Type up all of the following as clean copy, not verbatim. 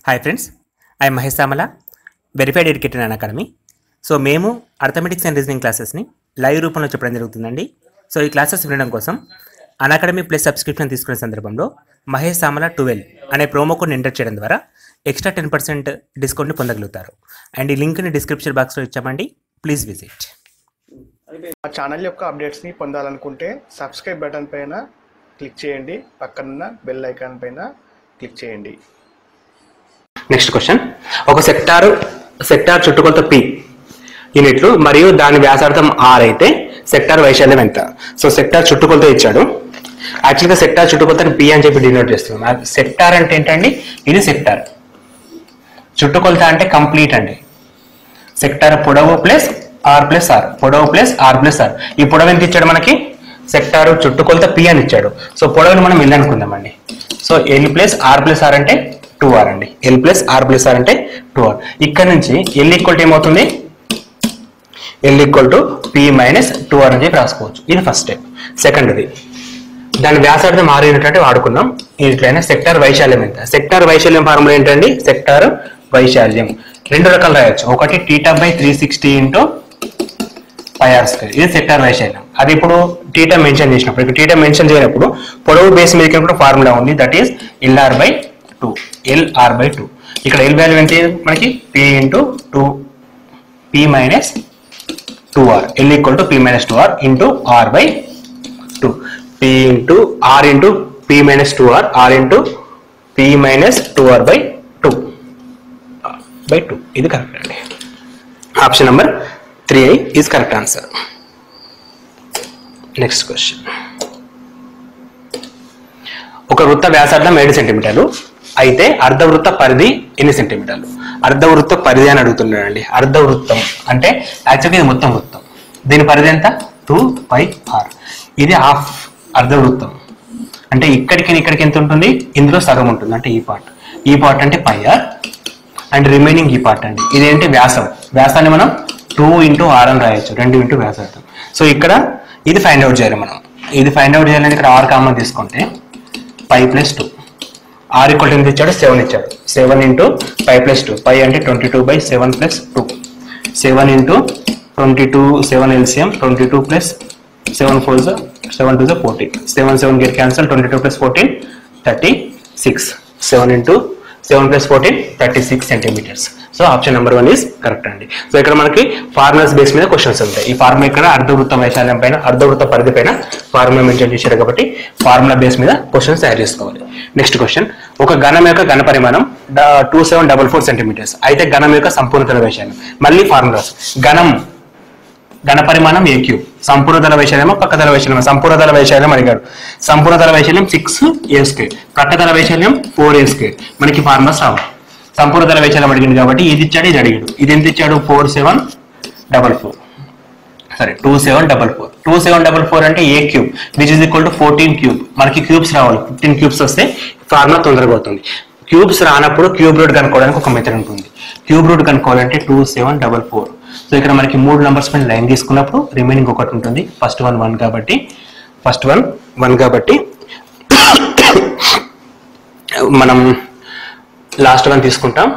Hi friends, I'm Mahesh Samala, verified educator in academy. So మేము arithmetics and reasoning క్లాసెస్ని live రూపంలో చెప్పడం జరుగుతుందండి. సో ఈ క్లాసెస్ వినడం కోసం అకాడమీ ప్లస్ సబ్స్క్రిప్షన్ తీసుకునే సందర్భంలో మహేష్ సామల 12 అనే ప్రోమో కోడ్ని ఎంటర్ చేయడం ద్వారా ఎక్స్ట్రా 10% డిస్కౌంట్ని పొందగలుగుతారు. అండ్ ఈ లింక్ని డిస్క్రిప్షన్ బాక్స్లో ఇచ్చామండి, ప్లీజ్ విజిట్. మా ఛానల్ యొక్క అప్డేట్స్ని పొందాలనుకుంటే సబ్స్క్రైబ్ బటన్ పైన క్లిక్ చేయండి, పక్కనున్న బెల్ ఐకాన్ పైన క్లిక్ చేయండి. నెక్స్ట్ క్వశ్చన్, ఒక సెక్టార్ చుట్టుకొలత P యూనిట్లు మరియు దాని వ్యాసార్థం R అయితే సెక్టార్ వైశాల్యం ఎంత? సో సెక్టార్ చుట్టుకొలత ఇచ్చాడు. యాక్చువల్గా సెక్టార్ చుట్టుకొలతని P అని చెప్పి డినోట్ చేస్తున్నాం. సెక్టార్ అంటే ఏంటండి? ఇది సెక్టార్. చుట్టుకొలత అంటే కంప్లీట్ అండి. సెక్టార్ పొడవు ప్లస్ R ప్లస్ R, పొడవు ప్లస్ R ప్లస్ R. ఈ పొడవు ఎంత ఇచ్చాడు మనకి? సెక్టార్ చుట్టుకొలత P అని ఇచ్చాడు. సో పొడవుని మనం L అనుకుందామండి. So L plus R plus R అంటే 2R అండి. L plus R plus R అంటే 2R. ఇక్కడ నుంచి L ఈక్వల్ టు ఏమవుతుంది? L equal to P minus 2R అని చెప్పి రాసుకోవచ్చు. ఇది ఫస్ట్ స్టెప్. సెకండ్ది, దాని వ్యాసార్థం R యూనిట్ అంటే వాడుకున్నాం. ఇట్లయినా సెక్టార్ వైశాల్యం ఎంత? సెక్టార్ వైశాల్యం ఫార్ములా ఏంటండి? సెక్టార్ వైశాల్యం రెండు రకాలు రాయొచ్చు. ఒకటి θ/360 ఇంటూ πr². ఇది సెక్టార్ వైశాల్యం. అది ఇప్పుడు θ మెన్షన్ చేసినప్పుడు, ఇక్కడ θ మెన్షన్ చేయనప్పుడు పొడవు బేస్ మీద కూడా ఫార్ములా ఉంది, దట్ ఈస్ LR/2. LR/2. ఇక్కడ L వాల్యూ ఏంటి మనకి? P into 2P minus 2R. L equal to P minus 2R into R/2. P into R into P minus 2R, R into P minus 2R/2. ఇది correct అండి. Option number 3A is correct answer. Next question, ఒక వృత్త వ్యాసార్థం 7 సెంటీమీటర్లు అయితే అర్ధవృత్త పరిధి ఎన్ని సెంటీమీటర్లు? అర్ధవృత్త పరిధి అని అడుగుతున్నాడండి. అర్ధవృత్తం అంటే యాక్చువల్గా ఇది మొత్తం వృత్తం. దీని పరిధి ఎంత? 2πr. ఇది హాఫ్ అర్ధవృత్తం అంటే ఇక్కడికి ఎంత ఉంటుంది? ఇందులో సగం ఉంటుంది, అంటే ఈ పార్ట్ అంటే πr అండ్ రిమైనింగ్ ఈ పార్ట్ అండి. ఇదేంటి? వ్యాసం. వ్యాసాన్ని మనం 2 ఇంటూ R అని రాయొచ్చు, 2 ఇంటూ వ్యాసార్థం. సో ఇక్కడ ఇది ఫైండ్ అవుట్ చేయాలి మనం. ఇది ఫైండ్ అవుట్ చేయాలంటే ఇక్కడ R కామన్ తీసుకుంటే π ప్లస్ 2. R ఈక్వల్ ఎంత ఇచ్చాడు? 7 ఇచ్చాడు. 7 ఇంటూ π ప్లస్ 2. π అంటే 22/7 plus 2. 7 into 22, 7 LCM, 22 plus 7 4 7 2 14. 7 7 get cancel, 22 plus 14 36. 7 into 7 plus 14 36 centimeters. So option number 1 is correct అండి. సో ఇక్కడ మనకి ఫార్ములాస్ బేస్ మీద క్వశ్చన్స్ ఉంటాయి. ఈ ఫార్ములా ఇక్కడ అర్ధవృత్త వైశాల్యం పైన, అర్ధవృత్త పరిధి పైన ఫార్ములా మెన్షన్ చేశారు కాబట్టి ఫార్ములా బేస్ మీద క్వశ్చన్స్ తయారు చేసుకోవాలి. నెక్స్ట్ క్వశ్చన్, ఒక ఘనం యొక్క ఘన పరిమాణం 2744 సెంటీమీటర్స్ అయితే ఘనం యొక్క సంపూర్ణ వైశాల్యం. మళ్ళీ ఫార్ములాస్. ఘన పరిమాణం A3, సంపూర్ణతల వైశాల్యం పక్కతల వైశాల్యం. సంపూర్ణతల వైశాల్యం అడిగాడు. సంపూర్ణతల వైశాల్యం 6a², పక్కతల వైశాల్యం 4a². మనకి ఫార్ములాస్ రావు. సంపూర్ణతల వైశాల్యం అడిగింది కాబట్టి ఇది ఇచ్చాడు, ఇది అడిగాడు. ఇది ఎంత ఇచ్చాడు? 2744. 2744 అంటే A³ which is equal to 14 cube. మనకి క్యూబ్స్ రావాలి. 15 క్యూబ్స్ వస్తే ఫార్ములా తొందరగా అవుతుంది. క్యూబ్స్ రానప్పుడు క్యూబ్ రూట్ కనుక్కోవడానికి ఒక మెథడ్ ఉంటుంది. Cube root కనుక్కోవాలంటే 2744. సో ఇక్కడ మనకి 3 నెంబర్స్ పైన లైన్ తీసుకున్నప్పుడు రిమైనింగ్ ఒకటి ఉంటుంది. ఫస్ట్ వన్ 1 కాబట్టి మనం లాస్ట్ వన్ తీసుకుంటాం.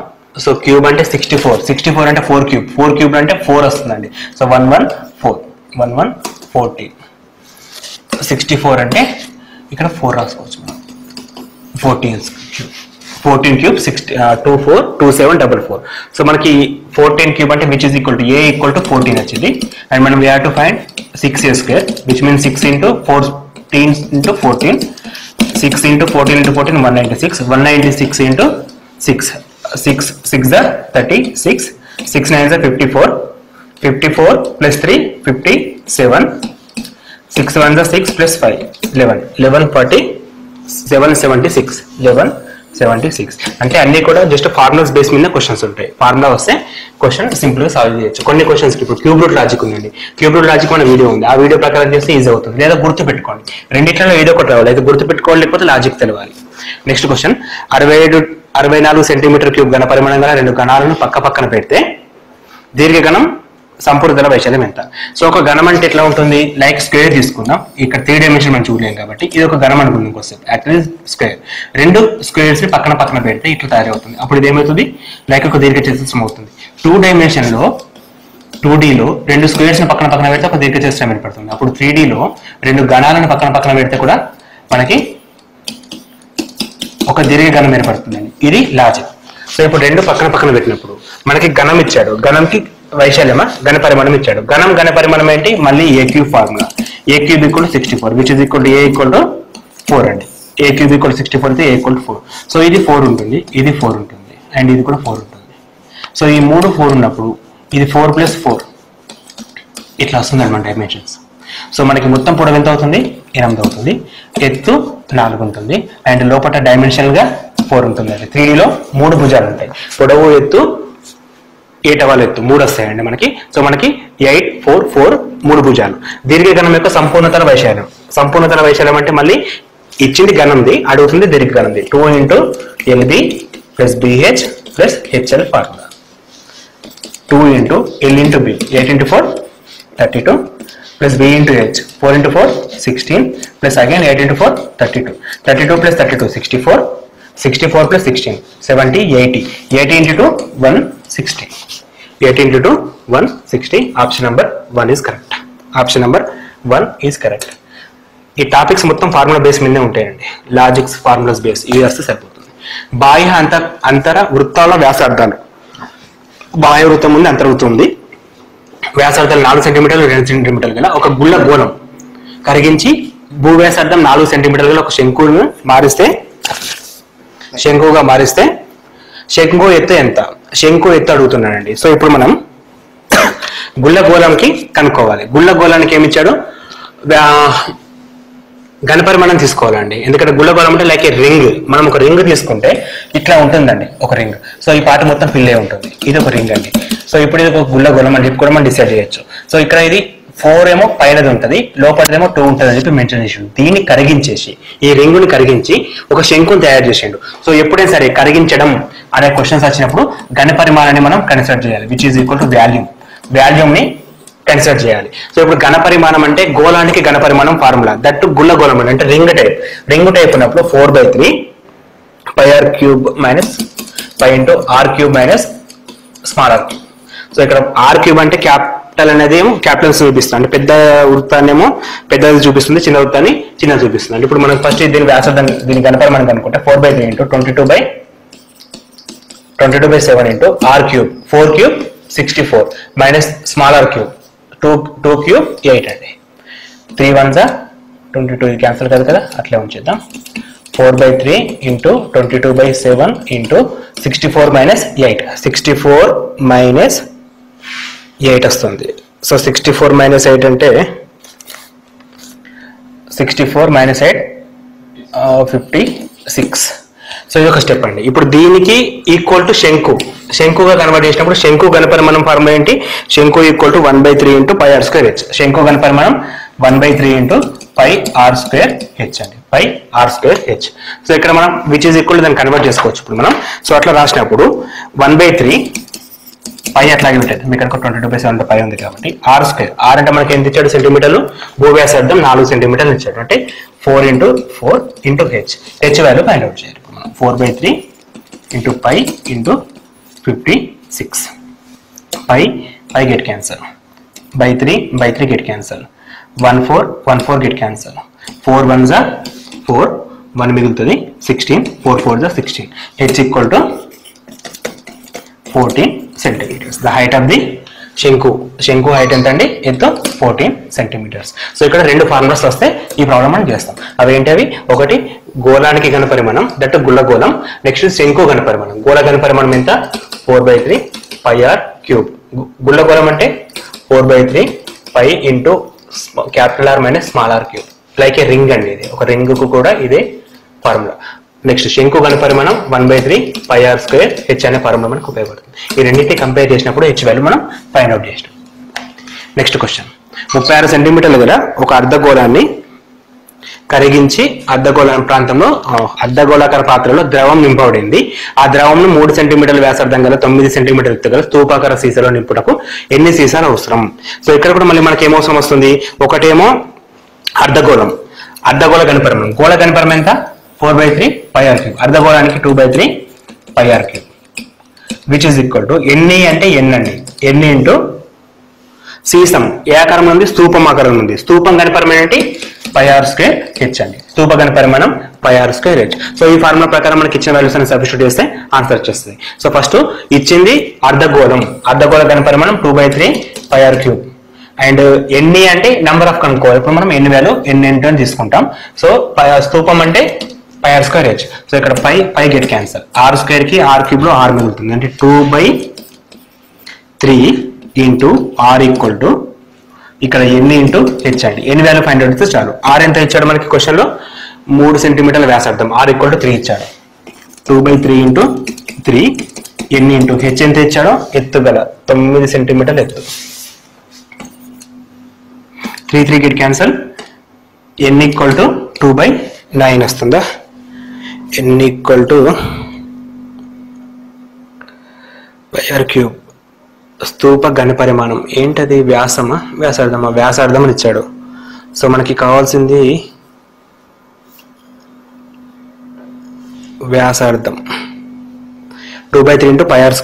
సో క్యూబ్ అంటే 64 అంటే 4 క్యూబ్. 4 క్యూబ్ అంటే 4 వస్తుందండి. సో 1 14. 64 అంటే ఇక్కడ 4 రాసుకోవచ్చు మనం. 14 క్యూబ్ 2744. సో మనకి 14 క్యూబ్ అంటే which is equal to A equal to 14 వచ్చింది. అండ్ మనం we have to find 6a² which means 6 into 14 into 14. 6 into 14 into 14 196. 196 into 6 36. 6 9 54. 54 plus 3 57. 6 1 6 plus 5 11 40. 776. 1176. అంటే అన్ని కూడా జస్ట్ ఫార్ములాస్ బేస్ మీద క్వశ్చన్స్ ఉంటాయి. ఫార్ములా వస్తే క్వశ్చన్ సింపుల్ గా సాల్వ్ చేయొచ్చు. కొన్ని క్వశ్చన్స్ ఇప్పుడు క్యూబ్ రూట్ లాజిక్ ఉందండి. క్యూబ్ రూట్ లాజిక్ మన వీడియో ఉంది. ఆ వీడియో ప్రకారం చేస్తే ఈజీ అవుతుంది. లేదా గుర్తు పెట్టుకోండి. రెండిట్లలో ఏదో ఒకటి రావాలి. అయితే గుర్తు పెట్టుకోవాలి, లేకపోతే లాజిక్ తెలవాలి. నెక్స్ట్ క్వశ్చన్, 64 సెంటీమీటర్ క్యూబ్ ఘన పరిమాణం గల 2 ఘనాలను పక్క పక్కన పెడితే దీర్ఘఘనం సంపూర్ణతల వైశాల్యం ఎంత. సో ఒక ఘనం అంటే ఎట్లా ఉంటుంది, లైక్ స్క్వేర్ తీసుకుందాం. ఇక్కడ 3 డైమెన్షన్ మనం చూడలేం కాబట్టి ఇది ఒక ఘనం అనుకుందాం కోసం. యాక్చువల్లీ స్క్వేర్, రెండు స్క్వేర్స్ ని పక్కన పక్కన పెడితే ఇట్లా తయారవుతుంది. అప్పుడు ఇది ఏమవుతుంది, లైక్ ఒక దీర్ఘచతురస్రం అవుతుంది. 2 డైమెన్షన్లో 2Dలో రెండు స్క్వేర్స్ ని పక్కన పక్కన పెడితే ఒక దీర్ఘచతురస్రం ఏర్పడుతుంది. అప్పుడు 3Dలో రెండు ఘనాలను పక్కన పక్కన పెడితే కూడా మనకి ఒక దీర్ఘఘనం ఏర్పడుతుందండి. ఇది లాజిక్. సో ఇప్పుడు రెండు పక్కన పక్కన పెట్టినప్పుడు మనకి ఘనం ఇచ్చాడు, ఘనంకి వైశాల్యమా ఘన పరిమాణం ఇచ్చాడు. ఘన పరిమాణం ఏంటి, మళ్ళీ a cube formula. A cube equal 64 which is equal to a equal to 4 అండి. ఏ క్యూబ్ ఈక్వల్ 64 అయితే ఏ ఈక్వల్ టు 4. సో ఇది 4 ఉంటుంది, ఇది 4 ఉంటుంది, అండ్ ఇది కూడా 4 ఉంటుంది. సో ఈ 3 4 ఉన్నప్పుడు ఇది 4 + 4 ఇట్లా వస్తుంది అనమాట డైమెన్షన్స్. సో మనకి మొత్తం పొడవు ఎంత అవుతుంది, 8 అవుతుంది. ఎత్తు 4 ఉంటుంది, అండ్ లోపల డైమెన్షనల్ గా 4 ఉంటుంది అండి. 3Dలో 3 భుజాలు ఉంటాయి, పొడవు ఎత్తు 8 అవ్వాలి, ఎత్తు 3 వస్తాయండి మనకి. సో మనకి 8 4 4 3 భుజాలు. దీర్ఘఘనం యొక్క సంపూర్ణతల వైశాల్యం. సంపూర్ణతల వైశాల్యం అంటే మళ్ళీ ఇచ్చింది ఘనంది, అడుగుతుంది దీర్ఘఘనంది. 2 × LB + BH + HL formula. 2 × L × B 8 × 4 32 + B × H 4 × 4 16 + again 8 × 4 32 32 + 32 64 64 + 16 70 80 80 × 2 160 80 × 2 160. Option number 1 is correct. Option number 1 is correct. ఈ టాపిక్స్ మొత్తం ఫార్ములా బేస్ మీదే ఉంటాయండి. లాజిక్స్, ఫార్ములాస్ బేస్ ఇవి వస్తే సరిపోతుంది. బాహ్య అంతర వృత్తాల వ్యాసార్థాలు. బాహ్య వృత్తం ఉంది, అంతర్వృత్తం ఉంది. వ్యాసార్థాలు 4 సెంటీమీటర్లు 2 సెంటీమీటర్లు గల ఒక గుళ్ళ గోళం కరిగించి భూవ్యాసార్థం 4 సెంటీమీటర్లు గల ఒక శంకువును శంకువుగా మారిస్తే శంకు ఎత్తు ఎంత, శంకు ఎత్తు అడుగుతున్నానండి. సో ఇప్పుడు మనం గుళ్ళ గోళంకి కనుక్కోవాలి. గుళ్ళ గోళానికి ఏమి ఇచ్చాడు, ఘనపరిమాణం తీసుకోవాలండి. ఎందుకంటే గుళ్ళ గోళం అంటే లైక్ ఏ రింగ్. మనం ఒక రింగ్ తీసుకుంటే ఇట్లా ఉంటుందండి ఒక రింగ్. సో ఈ పార్ట్ మొత్తం ఫిల్ అయి ఉంటుంది. ఇది ఒక రింగ్ అండి. సో ఇప్పుడు ఇది ఒక గుళ్ళ గోళం అని చెప్పి కూడా మనం డిసైడ్ చేయొచ్చు. సో ఇక్కడ ఇది 4 ఏమో పైనది ఉంటుంది, లోపలిదేమో 2 ఉంటుంది అని చెప్పి మెన్షన్ చేసిండు. దీన్ని కరిగించేసి, ఈ రింగుని కరిగించి ఒక శంకుని తయారు చేసిండు. సో ఎప్పుడైనా సరే కరిగించడం అనే క్వశ్చన్స్ వచ్చినప్పుడు ఘన పరిమాణాన్ని మనం కన్సిడర్ చేయాలి, which is equal to volume ని కన్సిడర్ చేయాలి. సో ఇప్పుడు ఘన పరిమాణం అంటే గోళానికి ఘన పరిమాణం ఫార్ములా, దట్టు గుళ్ళ గోళం అంటే రింగ్ టైప్ ఉన్నప్పుడు 4/3 πr³ - π × r³ - small r³. So ఇక్కడ r³ అంటే క్యాపిటల్ అనేది ఏమో క్యాపిటల్స్ చూపిస్తుంది, అంటే పెద్ద వృత్తాన్ని ఏమో పెద్దది చూపిస్తుంది, చిన్న వృత్తాన్ని చిన్నది చూపిస్తుంది. అంటే ఇప్పుడు మనం ఫస్ట్ దీని వ్యాసార్థం, దీని ఘనపరిమాణం కనుక్కుంటే 4/3 × 22/7 × r³. 4³ 64 మైనస్ స్మాల్ r³ 2³ 8 అండి. 3 1s 22, ఇది క్యాన్సిల్ కాదు కదా, అట్లే ఉంచేద్దాం. 4/3 × 22/7 × 64 - 8 64 - 8 వస్తుంది. సో 64 - 8 అంటే 64 - 8 56. సో ఇది ఒక స్టెప్ అండి. ఇప్పుడు దీనికి ఈక్వల్ టు శంకుగా కన్వర్ట్ చేసినప్పుడు శంకు ఘనపరిమాణం ఫార్ములా ఏంటి, శంకు ఈక్వల్ టు 1/3 × πr²h. శంకు ఘనపరిమాణం 1/3 × πr²h అండి, πr²h. సో ఇక్కడ మనం విచ్ ఈజ్ ఈక్వల్ దాన్ని కన్వర్ట్ చేసుకోవచ్చు ఇప్పుడు మనం. సో అట్లా రాసినప్పుడు 1/3 పై అట్లాగే ఉంటుంది, మీకు ఇక్కడ 22/7 పై ఉంది కాబట్టి r². r అంటే మనకి ఎంత ఇచ్చాడు, సెంటీమీటర్లు. భూవ్యాసార్థం 4 సెంటీమీటర్లు ఇచ్చాడు, అంటే 4 × 4 × h. h value find out చేయాలి. 4/3 × π × 56. π get cancel. by3 get cancel. 1 4 get cancel. 4 1s 4, 1 మిగులుతుంది. 16 4 4s 16. h equal to 14 centimeters. The height of the శంకు హైట్ ఎంత అండి, ఎత్తు 14 centimeters. సో ఇక్కడ 2 ఫార్ములాస్ వస్తే ఈ ప్రాబ్లం మనం చేస్తాం. అవి ఏంటి, అవి ఒకటి గోళానికి ఘనపరిమాణం, దట్ గుళ్ళ గోళం. నెక్స్ట్ శంకు ఘనపరిమాణం. గోళ ఘనపరిమాణం ఎంత, 4/3 πr³. గుళ్ళ గోళం అంటే 4/3 π × capital R - small r³. Like ఏ రింగ్ అండి, ఇది ఒక రింగ్ కు కూడా ఇదే ఫార్ములా. నెక్స్ట్ శంకు ఘనపరిమాణం 1/3 πr²h అనే ఫార్ములా మనకు ఉపయోగపడుతుంది. ఈ రెండింటిని కంపేర్ చేసినప్పుడు h వాల్యూ మనం ఫైండ్ అవుట్ చేసినాం. నెక్స్ట్ క్వశ్చన్, 36 సెంటీమీటర్లు గల ఒక అర్ధగోళాన్ని కరిగించి అర్ధగోళాకార పాత్రలో ద్రవం నింపబడింది. ఆ ద్రవంను 3 సెంటీమీటర్ల వ్యాసార్థం గల 9 సెంటీమీటర్ల ఎత్తు గల స్తూపాకార సీసాలో నింపుటకు ఎన్ని సీసాలు అవసరం? సో ఇక్కడ కూడా మళ్ళీ మనకి ఏమవసరం వస్తుంది? ఒకటేమో అర్ధగోళ ఘనపరిమాణం. గోళ ఘనపరిమాణం ఎంత? 4/3 πr3. అర్ధగోళానికి 2/3 πr3, which is equal to ఎన్ని అంటే ఎన్ అండి. ఎన్ని ఇంటూ సీసం ఏ ఆకారం ఉంది? స్తూపం ఆకారం ఉంది. స్తూపం ఘనపరిమాణం ఏంటి? πr² h అండి. Stupa ఘనపరిమాణం πr² h. సో ఈ ఫార్ములా ప్రకారం మనకి ఇచ్చిన వాల్యూస్ అని సబ్స్టిట్యూట్ చేస్తే ఆన్సర్ వచ్చేస్తుంది. సో ఫస్ట్ ఇచ్చింది అర్ధగోళ ఘనపరిమాణం 2/3 πr3 అండ్ ఎన్ని అంటే నెంబర్ ఆఫ్ కనుక్కోవాలి. ఇప్పుడు మనం ఎన్ని వాల్యూ ఎన్ని అని తీసుకుంటాం. సో స్తూపం అంటే πr² h. సో ఇక్కడ పై గెట్ క్యాన్సల్. r² కి r³ లో r మిగులుతుంది అంటే 2/3 ఇంటూ r ఈక్వల్ టు ఇక్కడ ఎన్ని ఇంటూ హెచ్ అండి. ఎన్ని వాల్యూ ఫైండ్ అవుట్ ఇస్తే చాలు. ఆర్ ఎంత ఇచ్చాడు మనకి క్వశ్చన్ లో? 3 సెంటీమీటర్ల వ్యాసార్థం. r ఈక్వల్ టు 3 ఇచ్చాడు. 2/3 ఇంటూ 3 ఎన్ని ఇంటూ హెచ్ ఎంత ఇచ్చాడో? ఎత్తు గల 9 సెంటీమీటర్ల ఎత్తు. 3 get cancel. N equal to 2/9 వస్తుందా? ఎన్ ఈక్వల్ టు πr³ స్తూప ఘనపరిమాణం ఏంటది? వ్యాసార్థమా? వ్యాసార్థం అని ఇచ్చాడు. సో మనకి కావాల్సింది వ్యాసార్థం. 2/3 ఇంటూ πr².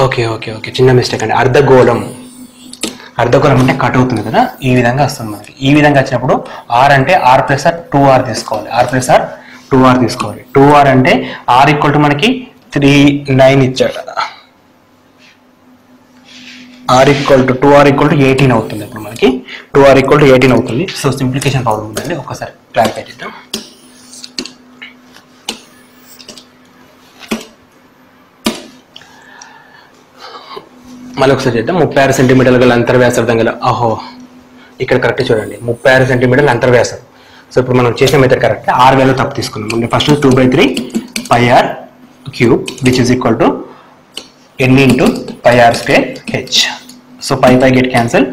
ఓకే చిన్న మిస్టేక్ అండి. అర్ధగోళం అంటే కట్ అవుతుంది కదా, ఈ విధంగా వస్తుంది మనకి. ఈ విధంగా వచ్చినప్పుడు r అంటే r+r 2r తీసుకోవాలి. r+r 2r తీసుకోవాలి. 2r అంటే r ఈక్వల్ టు మనకి 9 ఇచ్చాడు. r equal to 2r equal to 18 అవుతుంది. ఇప్పుడు మనకి 2r ఈక్వల్ టు 18 అవుతుంది. సో సింప్లిఫికేషన్ ప్రాబ్లం ఉందండి, ఒకసారి క్లారిఫై చేద్దాం. మళ్ళీ ఒకసారి చేద్దాం. 36 సెంటీమీటర్ల గల అంతర్వ్యాసార్థం గల ఇక్కడ కరెక్ట్ చూడండి. 36 సెంటీమీటర్ల అంతర్వ్యాసం. సో ఇప్పుడు మనం చేసిన మెథడ్ కరెక్ట్. r వాల్యూ తప్పు తీసుకున్నాం. First 2/3 πr³ which is equal to n into πr² h. So pi get cancel.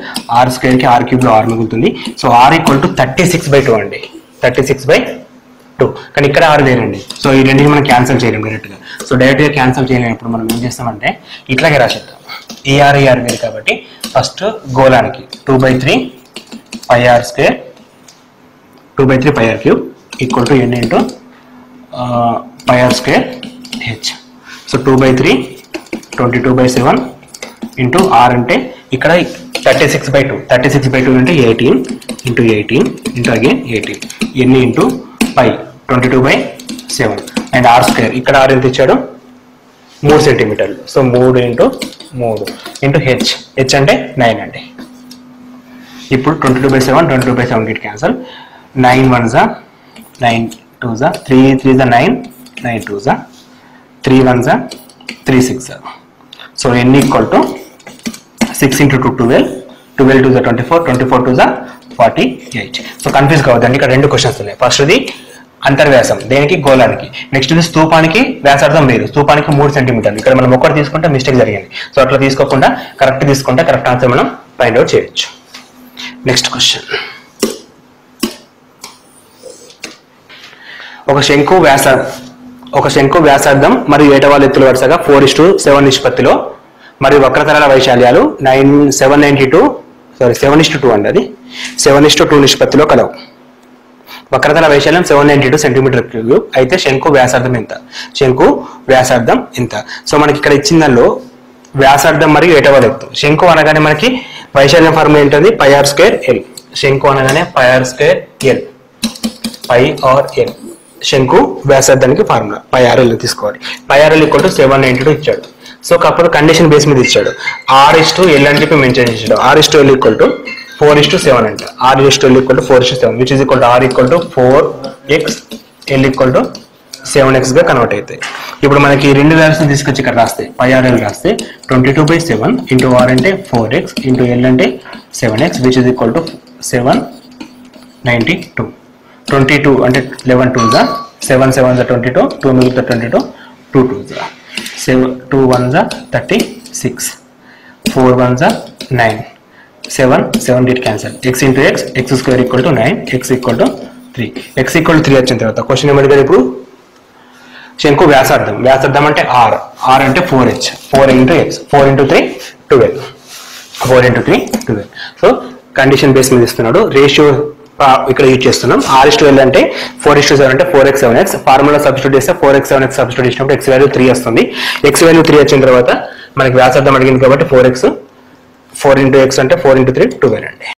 r² కి r³ లో r మిగులుతుంది. సో r ఈక్వల్ టు 36/2 అండి. 36/2. కానీ ఇక్కడ r వేరండి. సో ఈ రెండింటిని మనం క్యాన్సల్ చేయలేం డైరెక్ట్గా. సో డైరెక్ట్గా క్యాన్సల్ చేయలేనప్పుడు మనం ఏం చేస్తామంటే ఇట్లాగే రాసేద్దాం. ఈ r వేరు కాబట్టి ఫస్ట్ గోళానికి 2/3 πr² 2/3 πr³ equal to n into πr² h. So 2/3 22/7 into r అంటే ఇక్కడ 36/2 అంటే 18 ఇంటూ 18 ఇంటూ అగైన్ 18 ఎన్ని ఇంటూ పై 22/7 అండ్ r² ఇక్కడ r ఎంత ఇచ్చాడు? 3 సెంటీమీటర్లు. సో 3 ఇంటూ 3 ఇంటూ హెచ్ అంటే 9 అండి. ఇప్పుడు 22/7 గెట్ క్యాన్సల్. 9 1 జా 9 2 జా 3 3 జా 9 9 2 జా 3 1 జా 3 6 జా. So n equal to 6 into 2 12 12 2 జా 24 24 2 జా 48. సో కన్ఫ్యూజ్ కావద్దండి, ఇక్కడ 2 క్వశ్చన్స్ ఉన్నాయి. ఫస్ట్ది అంతర్వ్యాసం దేనికి? గోళానికి. నెక్స్ట్ స్తూపానికి వ్యాసార్థం వేరు. స్తూపానికి 3 సెంటీమీటర్లు. ఇక్కడ మనం ఒకటి తీసుకుంటే మిస్టేక్ జరిగింది. సో అట్లా తీసుకోకుండా కరెక్ట్ తీసుకుంటే కరెక్ట్ ఆన్సర్ మనం ఫైండ్ అవుట్ చేయొచ్చు. Next question. ఒక శంకు వ్యాసార్థం మరియు ఏటవాలు ఎత్తుల వరుసగా 4:7 నిష్పత్తిలో మరియు వక్రతలాల వైశాల్యాలు 7:2 అండి. అది 7:2 నిష్పత్తిలో కలవు. వక్రతల వైశాల్యం 792 సెంటీమీటర్ క్యూబ్. అయితే శంకు వ్యాసార్థం ఎంత? సో మనకి ఇక్కడ ఇచ్చిన దానిలో వ్యాసార్థం మరియు ఏటవాల ఎత్తు. శంకు అనగానే మనకి వైశాల్యం ఫార్ములా ఏంటది? πr²l. శంకు అనగానే πr²l. πr(l) శంకు వ్యాసార్థానికి ఫార్ములా πrl తీసుకోవాలి. πrl ఈక్వల్ టు 792 ఇచ్చాడు. సో కాకపోతే కండిషన్ బేస్ మీద ఇచ్చాడు. r:l అని చెప్పి మెన్షన్ చేసాడు. r:l ఈక్వల్ టు 4:7 అంట. r:l equal to 4:7 which is equal to r equal to 4x l equal to 7x గా కన్వర్ట్ అవుతాయి. ఇప్పుడు మనకి రెండు వాల్యూస్ తీసుకొచ్చి ఇక్కడ రాస్తే πrl రాస్తే 22/7 ఇంటూ r అంటే 4x ఇంటూ l అంటే 7x which is equal to 792. 22 అంటే 11 2 జా 7 7 జా 22 2 మిగులుతా 22 2 2 జా 7 2 1 జా 36 4 1 జా 9 7 డిట్ cancel, x into x, x square equal to 9, x equal to 3. X equal to 3 వచ్చిన తర్వాత క్వశ్చన్ ఏమడి కదా ఇప్పుడు శంకు వ్యాసార్థం అంటే r అంటే 4h, 4 into X, 4 into 3 12, 4 into 3 12. So condition base మీద ఇస్తున్నాడు. రేషియో ఇక్కడ యూజ్ చేస్తున్నాం. r/l అంటే 4:7 అంటే 4x 7x. ఫార్ములా సబ్స్టిట్యూట్ చేస్తే 4x 7x సబ్స్టిట్యూట్ చేసినప్పుడు x వాల్యూ 3 వస్తుంది. x వాల్యూ 3 వచ్చిన తర్వాత మనకి వ్యాసార్థం అడిగింది కాబట్టి 4x, 4 ఇంటూ ఎక్స్ అంటే 4 ఇంటూ 3 12 అండి.